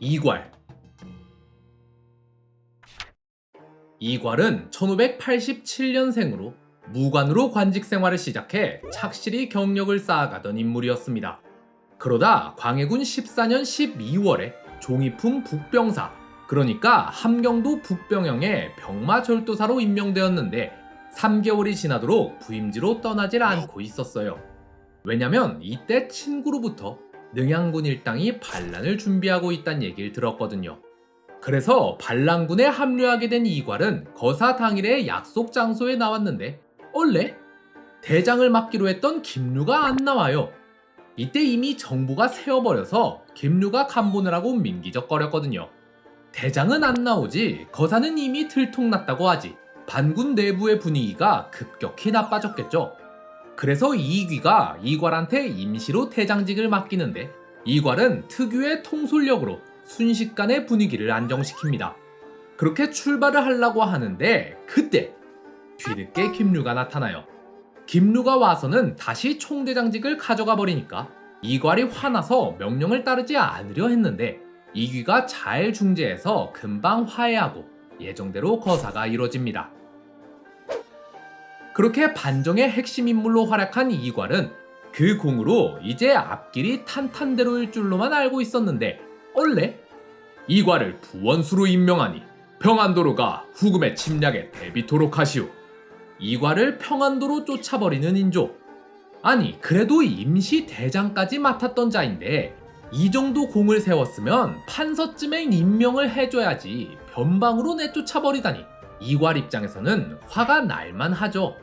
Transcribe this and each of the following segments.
이괄. 이괄은 1587년생으로 무관으로 관직 생활을 시작해 착실히 경력을 쌓아가던 인물이었습니다. 그러다 광해군 14년 12월에 종이품 북병사, 그러니까 함경도 북병영의 병마절도사로 임명되었는데 3개월이 지나도록 부임지로 떠나질 않고 있었어요. 왜냐면 이때 친구로부터 능양군 일당이 반란을 준비하고 있다는 얘기를 들었거든요. 그래서 반란군에 합류하게 된 이괄은 거사 당일에 약속 장소에 나왔는데 원래 대장을 맡기로 했던 김류가 안 나와요. 이때 이미 정부가 세워버려서 김류가 간본을 하고 민기적거렸거든요. 대장은 안 나오지 거사는 이미 들통났다고 하지 반군 내부의 분위기가 급격히 나빠졌겠죠. 그래서 이귀가 이괄한테 임시로 대장직을 맡기는데 이괄은 특유의 통솔력으로 순식간에 분위기를 안정시킵니다. 그렇게 출발을 하려고 하는데 그때 뒤늦게 김류가 나타나요. 김류가 와서는 다시 총대장직을 가져가 버리니까 이괄이 화나서 명령을 따르지 않으려 했는데 이귀가 잘 중재해서 금방 화해하고 예정대로 거사가 이루어집니다. 그렇게 반정의 핵심 인물로 활약한 이괄은 그 공으로 이제 앞길이 탄탄대로일 줄로만 알고 있었는데 원래 이괄을 부원수로 임명하니 평안도로가 후금의 침략에 대비토록 하시오. 이괄을 평안도로 쫓아버리는 인조. 아니 그래도 임시 대장까지 맡았던 자인데 이 정도 공을 세웠으면 판서쯤에 임명을 해줘야지 변방으로 내쫓아버리다니 이괄 입장에서는 화가 날만 하죠.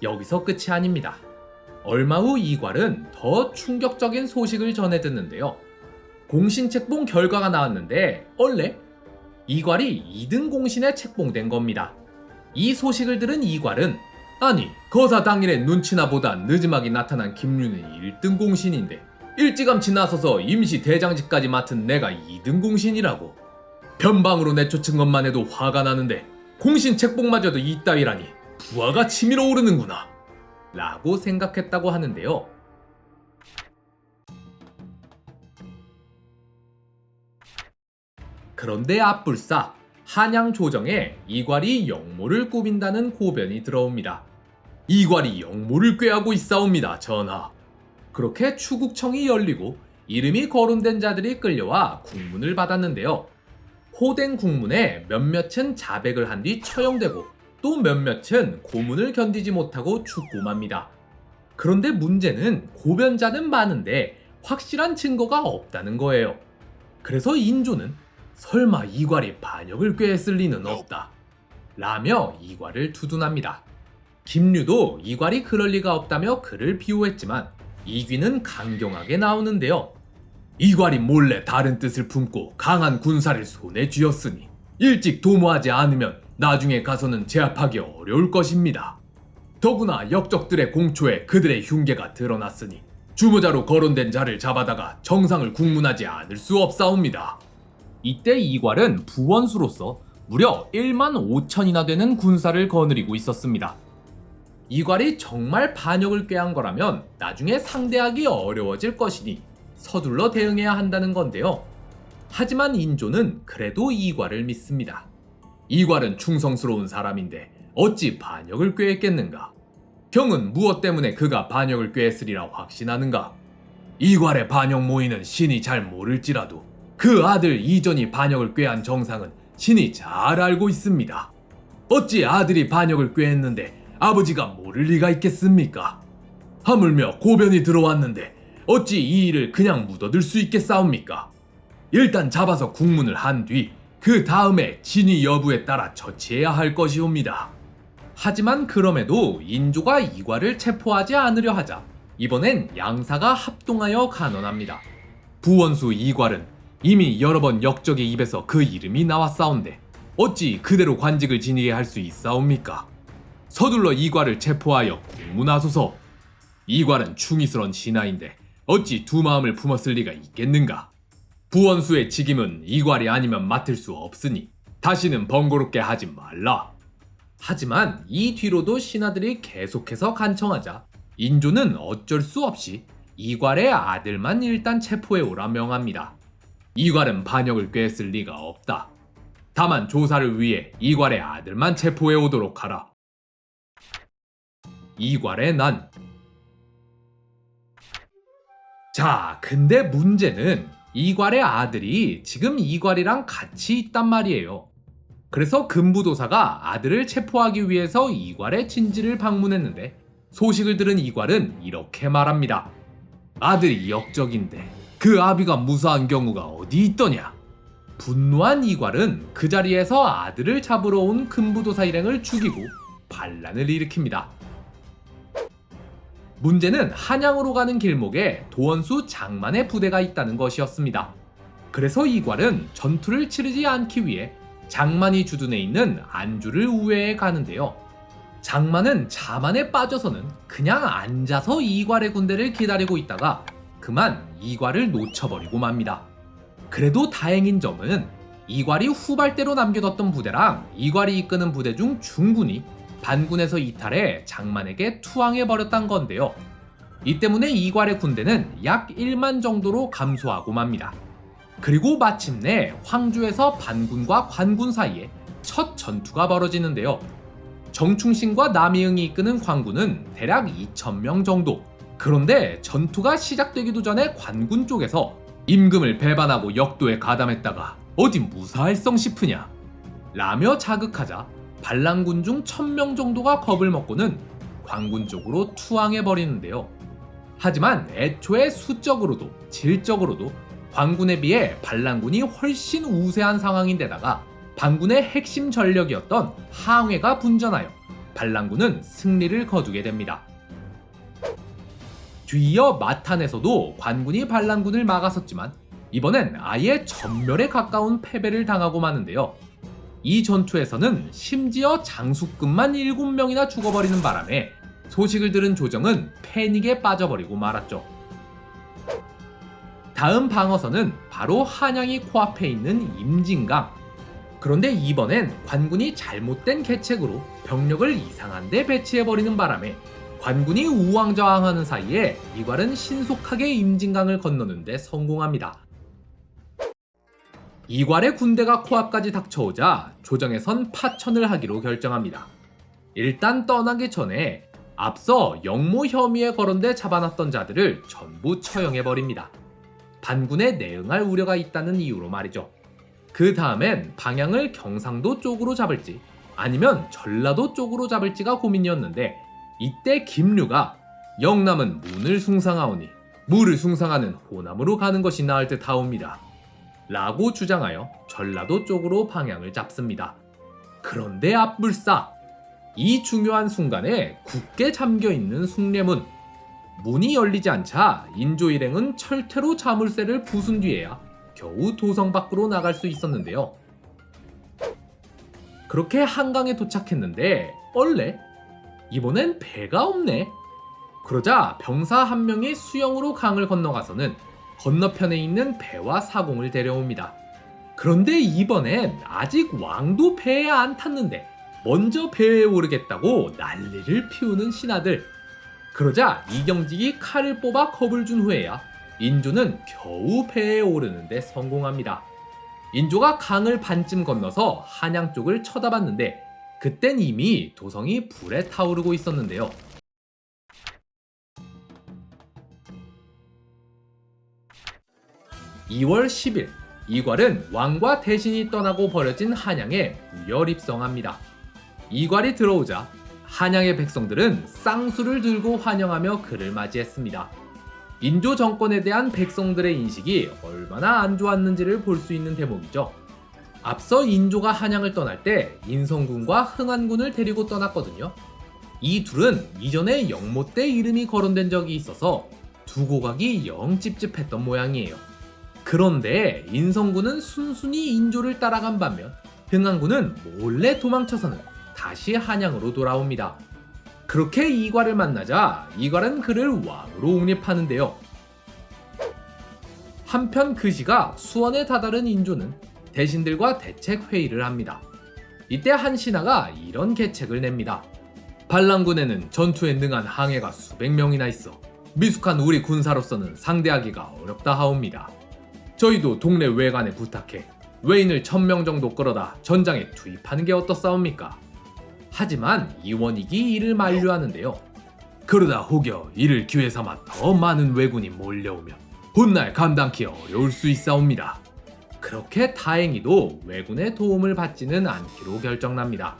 여기서 끝이 아닙니다. 얼마 후 이괄은 더 충격적인 소식을 전해 듣는데요. 공신책봉 결과가 나왔는데 원래 이괄이 2등 공신에 책봉된 겁니다. 이 소식을 들은 이괄은 아니 거사 당일에 눈치나 보다 늦음하게 나타난 김류는 1등 공신인데 일찌감치 나서서 임시 대장직까지 맡은 내가 2등 공신이라고 변방으로 내쫓은 것만 해도 화가 나는데 공신 책봉마저도 이따위라니 부하가 치밀어 오르는구나 라고 생각했다고 하는데요. 그런데 앞불사 한양 조정에 이괄이 영모를 꾸민다는 고변이 들어옵니다. 이괄이 영모를 꾀하고 있사옵니다, 전하. 그렇게 추국청이 열리고 이름이 거론된 자들이 끌려와 국문을 받았는데요. 호된 국문에 몇몇은 자백을 한 뒤 처형되고 또 몇몇은 고문을 견디지 못하고 죽고 맙니다. 그런데 문제는 고변자는 많은데 확실한 증거가 없다는 거예요. 그래서 인조는 설마 이괄이 반역을 꾀했을 리는 없다 라며 이괄을 두둔합니다. 김류도 이괄이 그럴 리가 없다며 그를 비호했지만 이귀는 강경하게 나오는데요. 이괄이 몰래 다른 뜻을 품고 강한 군사를 손에 쥐었으니 일찍 도모하지 않으면 나중에 가서는 제압하기 어려울 것입니다. 더구나 역적들의 공초에 그들의 흉계가 드러났으니 주모자로 거론된 자를 잡아다가 정상을 국문하지 않을 수 없사옵니다. 이때 이괄은 부원수로서 무려 1만 5천이나 되는 군사를 거느리고 있었습니다. 이괄이 정말 반역을 꾀한 거라면 나중에 상대하기 어려워질 것이니 서둘러 대응해야 한다는 건데요. 하지만 인조는 그래도 이괄을 믿습니다. 이괄은 충성스러운 사람인데 어찌 반역을 꾀했겠는가? 경은 무엇 때문에 그가 반역을 꾀했으리라 확신하는가? 이괄의 반역 모의는 신이 잘 모를지라도 그 아들 이전이 반역을 꾀한 정상은 신이 잘 알고 있습니다. 어찌 아들이 반역을 꾀했는데 아버지가 모를 리가 있겠습니까? 하물며 고변이 들어왔는데 어찌 이 일을 그냥 묻어둘 수 있겠사옵니까? 일단 잡아서 국문을 한 뒤 그 다음에 진위 여부에 따라 처치해야 할 것이옵니다. 하지만 그럼에도 인조가 이괄을 체포하지 않으려 하자 이번엔 양사가 합동하여 간언합니다. 부원수 이괄은 이미 여러 번 역적의 입에서 그 이름이 나왔사온데 어찌 그대로 관직을 지니게 할 수 있사옵니까? 서둘러 이괄을 체포하여 국문하소서. 이괄은 충이스런 신하인데 어찌 두 마음을 품었을 리가 있겠는가? 부원수의 직임은 이괄이 아니면 맡을 수 없으니 다시는 번거롭게 하지 말라. 하지만 이 뒤로도 신하들이 계속해서 간청하자 인조는 어쩔 수 없이 이괄의 아들만 일단 체포해 오라 명합니다. 이괄은 반역을 꾀했을 리가 없다. 다만 조사를 위해 이괄의 아들만 체포해 오도록 하라. 이괄의 난. 자, 근데 문제는 이괄의 아들이 지금 이괄이랑 같이 있단 말이에요. 그래서 금부도사가 아들을 체포하기 위해서 이괄의 진지를 방문했는데 소식을 들은 이괄은 이렇게 말합니다. 아들이 역적인데 그 아비가 무사한 경우가 어디 있더냐. 분노한 이괄은 그 자리에서 아들을 잡으러 온 금부도사 일행을 죽이고 반란을 일으킵니다. 문제는 한양으로 가는 길목에 도원수 장만의 부대가 있다는 것이었습니다. 그래서 이괄은 전투를 치르지 않기 위해 장만이 주둔해 있는 안주를 우회해 가는데요. 장만은 자만에 빠져서는 그냥 앉아서 이괄의 군대를 기다리고 있다가 그만 이괄을 놓쳐버리고 맙니다. 그래도 다행인 점은 이괄이 후발대로 남겨뒀던 부대랑 이괄이 이끄는 부대 중 중군이 반군에서 이탈해 장만에게 투항해버렸단 건데요. 이 때문에 이괄의 군대는 약 1만 정도로 감소하고 맙니다. 그리고 마침내 황주에서 반군과 관군 사이에 첫 전투가 벌어지는데요. 정충신과 남이응이 이끄는 관군은 대략 2,000명 정도. 그런데 전투가 시작되기도 전에 관군 쪽에서 임금을 배반하고 역도에 가담했다가 어디 무사할성 싶으냐 라며 자극하자 반란군 중 1,000명 정도가 겁을 먹고는 관군 쪽으로 투항해버리는데요. 하지만 애초에 수적으로도 질적으로도 관군에 비해 반란군이 훨씬 우세한 상황인데다가 반군의 핵심 전력이었던 항해가 분전하여 반란군은 승리를 거두게 됩니다. 뒤이어 마탄에서도 관군이 반란군을 막았었지만 이번엔 아예 전멸에 가까운 패배를 당하고 마는데요. 이 전투에서는 심지어 장수급만 7명이나 죽어버리는 바람에 소식을 들은 조정은 패닉에 빠져버리고 말았죠. 다음 방어선은 바로 한양이 코앞에 있는 임진강. 그런데 이번엔 관군이 잘못된 계책으로 병력을 이상한 데 배치해버리는 바람에 관군이 우왕좌왕하는 사이에 이괄은 신속하게 임진강을 건너는 데 성공합니다. 이괄의 군대가 코앞까지 닥쳐오자 조정에선 파천을 하기로 결정합니다. 일단 떠나기 전에 앞서 영모 혐의에 거론돼 잡아놨던 자들을 전부 처형해버립니다. 반군에 내응할 우려가 있다는 이유로 말이죠. 그 다음엔 방향을 경상도 쪽으로 잡을지 아니면 전라도 쪽으로 잡을지가 고민이었는데 이때 김류가 영남은 문을 숭상하오니 무를 숭상하는 호남으로 가는 것이 나을 듯 하옵니다 라고 주장하여 전라도 쪽으로 방향을 잡습니다. 그런데 앞불싸 이 중요한 순간에 굳게 잠겨있는 숭례문 문이 열리지 않자 인조 일행은 철퇴로 자물쇠를 부순 뒤에야 겨우 도성 밖으로 나갈 수 있었는데요. 그렇게 한강에 도착했는데 얼레? 이번엔 배가 없네. 그러자 병사 한 명이 수영으로 강을 건너가서는 건너편에 있는 배와 사공을 데려옵니다. 그런데 이번엔 아직 왕도 배에 안 탔는데 먼저 배에 오르겠다고 난리를 피우는 신하들. 그러자 이경직이 칼을 뽑아 겁을 준 후에야 인조는 겨우 배에 오르는데 성공합니다. 인조가 강을 반쯤 건너서 한양 쪽을 쳐다봤는데 그땐 이미 도성이 불에 타오르고 있었는데요. (2월 10일) 이괄은 왕과 대신이 떠나고 버려진 한양에 무혈 입성합니다. 이괄이 들어오자 한양의 백성들은 쌍수를 들고 환영하며 그를 맞이했습니다. 인조 정권에 대한 백성들의 인식이 얼마나 안 좋았는지를 볼 수 있는 대목이죠. 앞서 인조가 한양을 떠날 때 인성군과 흥안군을 데리고 떠났거든요. 이 둘은 이전에 영모 때 이름이 거론된 적이 있어서 두고 가기 영 찝찝했던 모양이에요. 그런데 인성군은 순순히 인조를 따라간 반면 흥안군은 몰래 도망쳐서는 다시 한양으로 돌아옵니다. 그렇게 이괄을 만나자 이괄은 그를 왕으로 옹립하는데요. 한편 그 시가 수원에 다다른 인조는 대신들과 대책 회의를 합니다. 이때 한 신하가 이런 계책을 냅니다. 반란군에는 전투에 능한 항해가 수백 명이나 있어 미숙한 우리 군사로서는 상대하기가 어렵다 하옵니다. 저희도 동네 외관에 부탁해 외인을 1000명 정도 끌어다 전장에 투입하는 게 어떻사옵니까? 하지만 이원익이 이를 만류하는데요. 그러다 혹여 이를 기회 삼아 더 많은 왜군이 몰려오면 훗날 감당키 어려울 수 있사옵니다. 그렇게 다행히도 왜군의 도움을 받지는 않기로 결정납니다.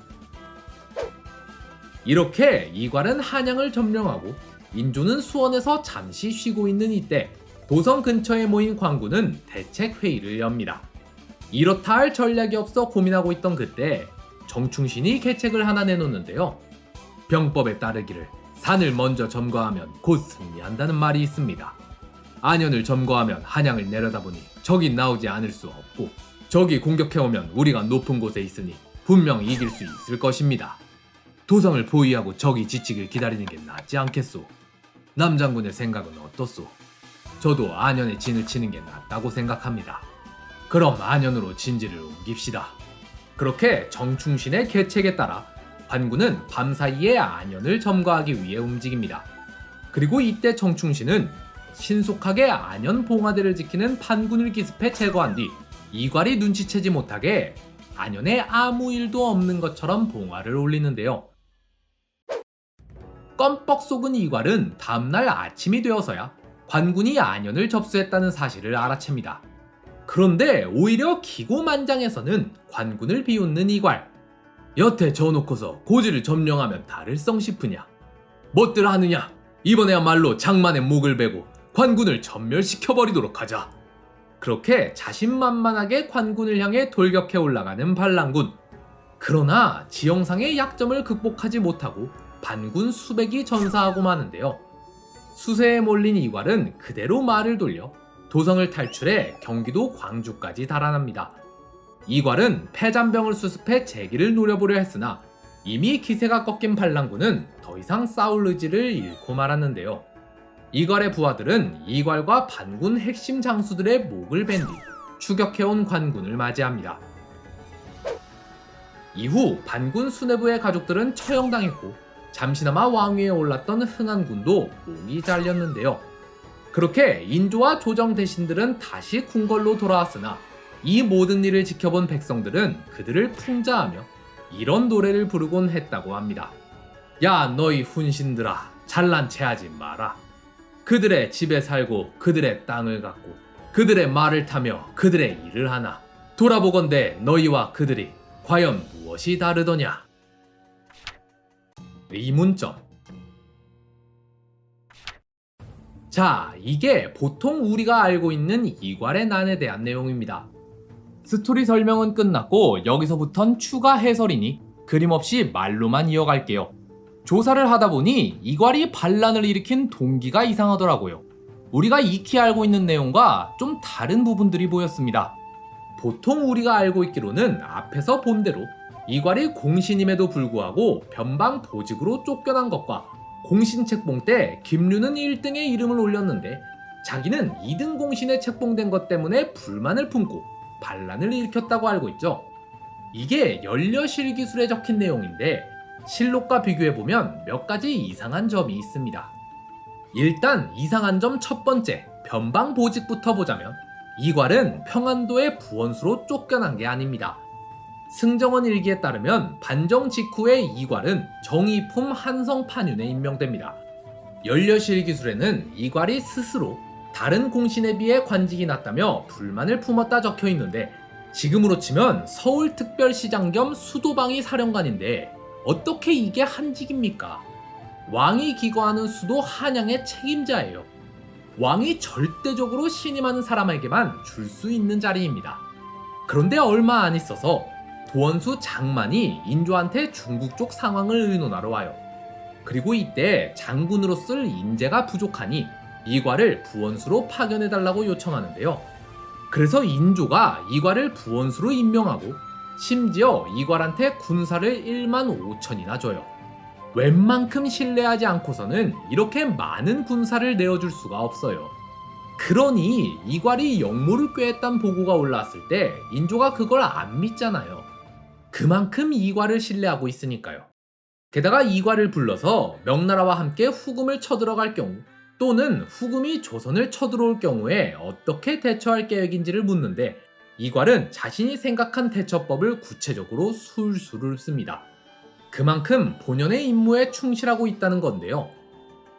이렇게 이괄은 한양을 점령하고 인조는 수원에서 잠시 쉬고 있는 이때 도성 근처에 모인 관군은 대책 회의를 엽니다. 이렇다 할 전략이 없어 고민하고 있던 그때 정충신이 계책을 하나 내놓는데요. 병법에 따르기를 산을 먼저 점거하면 곧 승리한다는 말이 있습니다. 안현을 점거하면 한양을 내려다보니 적이 나오지 않을 수 없고 적이 공격해오면 우리가 높은 곳에 있으니 분명 이길 수 있을 것입니다. 도성을 포위하고 적이 지치길 기다리는 게 낫지 않겠소? 남장군의 생각은 어떻소? 저도 안현에 진을 치는 게 낫다고 생각합니다. 그럼 안현으로 진지를 옮깁시다. 그렇게 정충신의 계책에 따라 관군은 밤사이에 안현을 점거하기 위해 움직입니다. 그리고 이때 정충신은 신속하게 안현 봉화대를 지키는 판군을 기습해 제거한 뒤 이괄이 눈치채지 못하게 안현에 아무 일도 없는 것처럼 봉화를 올리는데요. 껌뻑 속은 이괄은 다음날 아침이 되어서야 관군이 안현을 접수했다는 사실을 알아챕니다. 그런데 오히려 기고만장해서는 관군을 비웃는 이괄. 여태 져놓고서 고지를 점령하면 다를성 싶으냐? 뭣들 하느냐? 이번에야말로 장만의 목을 베고 관군을 전멸시켜버리도록 하자. 그렇게 자신만만하게 관군을 향해 돌격해 올라가는 반란군. 그러나 지형상의 약점을 극복하지 못하고 반군 수백이 전사하고 마는데요. 수세에 몰린 이괄은 그대로 말을 돌려 도성을 탈출해 경기도 광주까지 달아납니다. 이괄은 패잔병을 수습해 재기를 노려보려 했으나 이미 기세가 꺾인 반란군은 더 이상 싸울 의지를 잃고 말았는데요. 이괄의 부하들은 이괄과 반군 핵심 장수들의 목을 벤 뒤 추격해온 관군을 맞이합니다. 이후 반군 수뇌부의 가족들은 처형당했고 잠시나마 왕위에 올랐던 흥안군도 목이 잘렸는데요. 그렇게 인조와 조정 대신들은 다시 궁궐로 돌아왔으나 이 모든 일을 지켜본 백성들은 그들을 풍자하며 이런 노래를 부르곤 했다고 합니다. 야 너희 훈신들아 잘난 체하지 마라. 그들의 집에 살고 그들의 땅을 갖고 그들의 말을 타며 그들의 일을 하나 돌아보건대 너희와 그들이 과연 무엇이 다르더냐. 의문점. 자, 이게 보통 우리가 알고 있는 이괄의 난에 대한 내용입니다. 스토리 설명은 끝났고 여기서부턴 추가 해설이니 그림없이 말로만 이어갈게요. 조사를 하다 보니 이괄이 반란을 일으킨 동기가 이상하더라고요. 우리가 익히 알고 있는 내용과 좀 다른 부분들이 보였습니다. 보통 우리가 알고 있기로는 앞에서 본 대로 이괄이 공신임에도 불구하고 변방 보직으로 쫓겨난 것과 공신 책봉 때 김류는 1등의 이름을 올렸는데 자기는 2등 공신에 책봉된 것 때문에 불만을 품고 반란을 일으켰다고 알고 있죠. 이게 연려실기술에 적힌 내용인데 실록과 비교해보면 몇 가지 이상한 점이 있습니다. 일단 이상한 점 첫 번째, 변방 보직부터 보자면 이괄은 평안도의 부원수로 쫓겨난 게 아닙니다. 승정원 일기에 따르면 반정 직후에 이괄은 정의품 한성판윤에 임명됩니다. 연려실기술에는 이괄이 스스로 다른 공신에 비해 관직이 낮다며 불만을 품었다 적혀 있는데 지금으로 치면 서울특별시장 겸 수도방위 사령관인데 어떻게 이게 한직입니까? 왕이 기거하는 수도 한양의 책임자예요. 왕이 절대적으로 신임하는 사람에게만 줄 수 있는 자리입니다. 그런데 얼마 안 있어서 도원수 장만이 인조한테 중국 쪽 상황을 의논하러 와요. 그리고 이때 장군으로 쓸 인재가 부족하니 이괄을 부원수로 파견해달라고 요청하는데요. 그래서 인조가 이괄을 부원수로 임명하고 심지어 이괄한테 군사를 1만 5천이나 줘요. 웬만큼 신뢰하지 않고서는 이렇게 많은 군사를 내어줄 수가 없어요. 그러니 이괄이 역모를 꾀했단 보고가 올라왔을 때 인조가 그걸 안 믿잖아요. 그만큼 이괄을 신뢰하고 있으니까요. 게다가 이괄을 불러서 명나라와 함께 후금을 쳐들어갈 경우 또는 후금이 조선을 쳐들어올 경우에 어떻게 대처할 계획인지를 묻는데 이괄은 자신이 생각한 대처법을 구체적으로 술술을 씁니다. 그만큼 본연의 임무에 충실하고 있다는 건데요.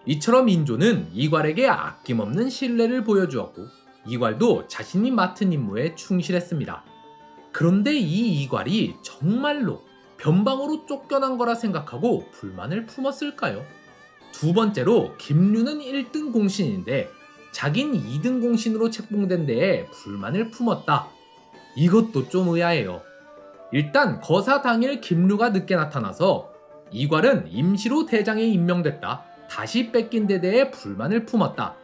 이처럼 인조는 이괄에게 아낌없는 신뢰를 보여주었고 이괄도 자신이 맡은 임무에 충실했습니다. 그런데 이 이괄이 정말로 변방으로 쫓겨난 거라 생각하고 불만을 품었을까요? 두 번째로 김류는 1등 공신인데 자긴 2등 공신으로 책봉된 데에 불만을 품었다. 이것도 좀 의아해요. 일단 거사 당일 김류가 늦게 나타나서 이괄은 임시로 대장에 임명됐다. 다시 뺏긴 데 대해 불만을 품었다.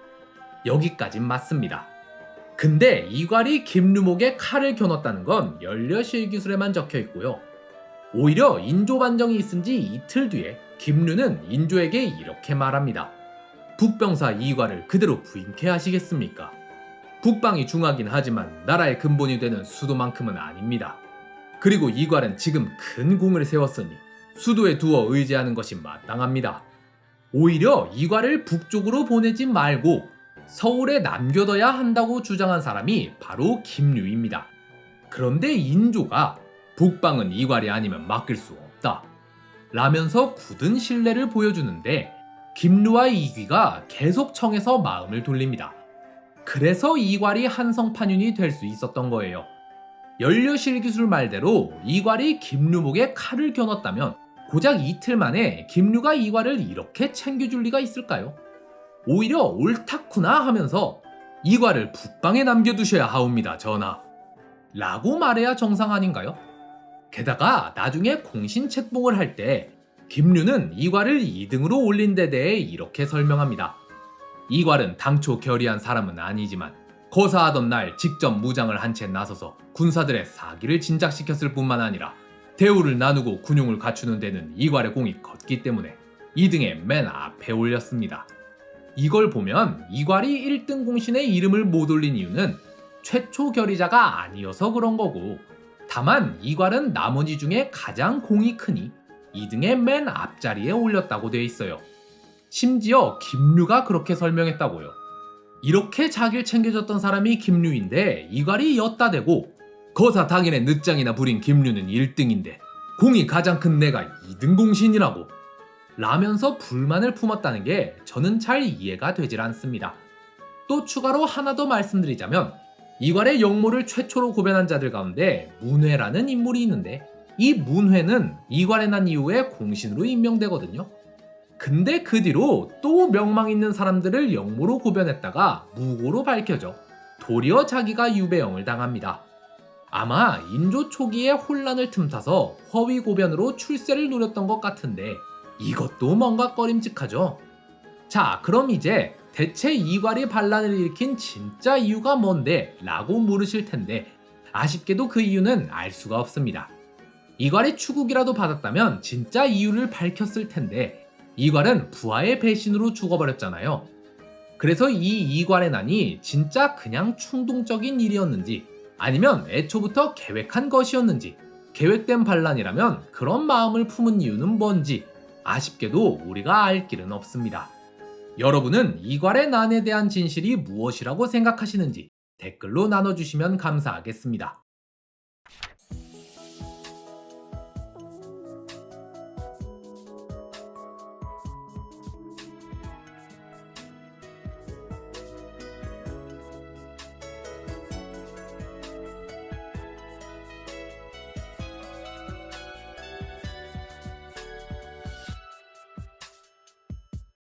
여기까진 맞습니다. 근데 이괄이 김류목에 칼을 겨눴다는 건 연려실기술에만 적혀 있고요. 오히려 인조 반정이 있은 지 이틀 뒤에 김류는 인조에게 이렇게 말합니다. 북병사 이괄을 그대로 부인케 하시겠습니까? 북방이 중하긴 하지만 나라의 근본이 되는 수도만큼은 아닙니다. 그리고 이괄은 지금 큰 공을 세웠으니 수도에 두어 의지하는 것이 마땅합니다. 오히려 이괄을 북쪽으로 보내지 말고 서울에 남겨둬야 한다고 주장한 사람이 바로 김류입니다. 그런데 인조가 북방은 이괄이 아니면 맡길 수 없다 라면서 굳은 신뢰를 보여주는데 김류와 이귀가 계속 청해서 마음을 돌립니다. 그래서 이괄이 한성판윤이 될 수 있었던 거예요. 연려실기술 말대로 이괄이 김류목에 칼을 겨눴다면 고작 이틀 만에 김류가 이괄을 이렇게 챙겨줄 리가 있을까요? 오히려 옳다구나 하면서 이괄을 북방에 남겨두셔야 하옵니다, 전하. 라고 말해야 정상 아닌가요? 게다가 나중에 공신 책봉을 할 때 김류는 이괄을 2등으로 올린 데 대해 이렇게 설명합니다. 이괄은 당초 결의한 사람은 아니지만 거사하던 날 직접 무장을 한 채 나서서 군사들의 사기를 진작시켰을 뿐만 아니라 대우를 나누고 군용을 갖추는 데는 이괄의 공이 컸기 때문에 2등에 맨 앞에 올렸습니다. 이걸 보면 이괄이 1등 공신에 이름을 못 올린 이유는 최초 결의자가 아니어서 그런 거고 다만 이괄은 나머지 중에 가장 공이 크니 2등의 맨 앞자리에 올렸다고 돼 있어요. 심지어 김류가 그렇게 설명했다고요. 이렇게 자기를 챙겨줬던 사람이 김류인데 이괄이 엿다 대고 거사 당일에 늦장이나 부린 김류는 1등인데 공이 가장 큰 내가 2등 공신이라고 라면서 불만을 품었다는 게 저는 잘 이해가 되질 않습니다. 또 추가로 하나 더 말씀드리자면 이괄의 역모를 최초로 고변한 자들 가운데 문회라는 인물이 있는데 이 문회는 이괄에 난 이후에 공신으로 임명되거든요. 근데 그 뒤로 또 명망 있는 사람들을 역모로 고변했다가 무고로 밝혀져 도리어 자기가 유배형을 당합니다. 아마 인조 초기에 혼란을 틈타서 허위 고변으로 출세를 노렸던 것 같은데 이것도 뭔가 꺼림직하죠. 자, 그럼 이제 대체 이괄이 반란을 일으킨 진짜 이유가 뭔데? 라고 물으실 텐데 아쉽게도 그 이유는 알 수가 없습니다. 이괄이 추국이라도 받았다면 진짜 이유를 밝혔을 텐데 이괄은 부하의 배신으로 죽어버렸잖아요. 그래서 이 이괄의 난이 진짜 그냥 충동적인 일이었는지 아니면 애초부터 계획한 것이었는지 계획된 반란이라면 그런 마음을 품은 이유는 뭔지 아쉽게도 우리가 알 길은 없습니다. 여러분은 이괄의 난에 대한 진실이 무엇이라고 생각하시는지 댓글로 나눠주시면 감사하겠습니다.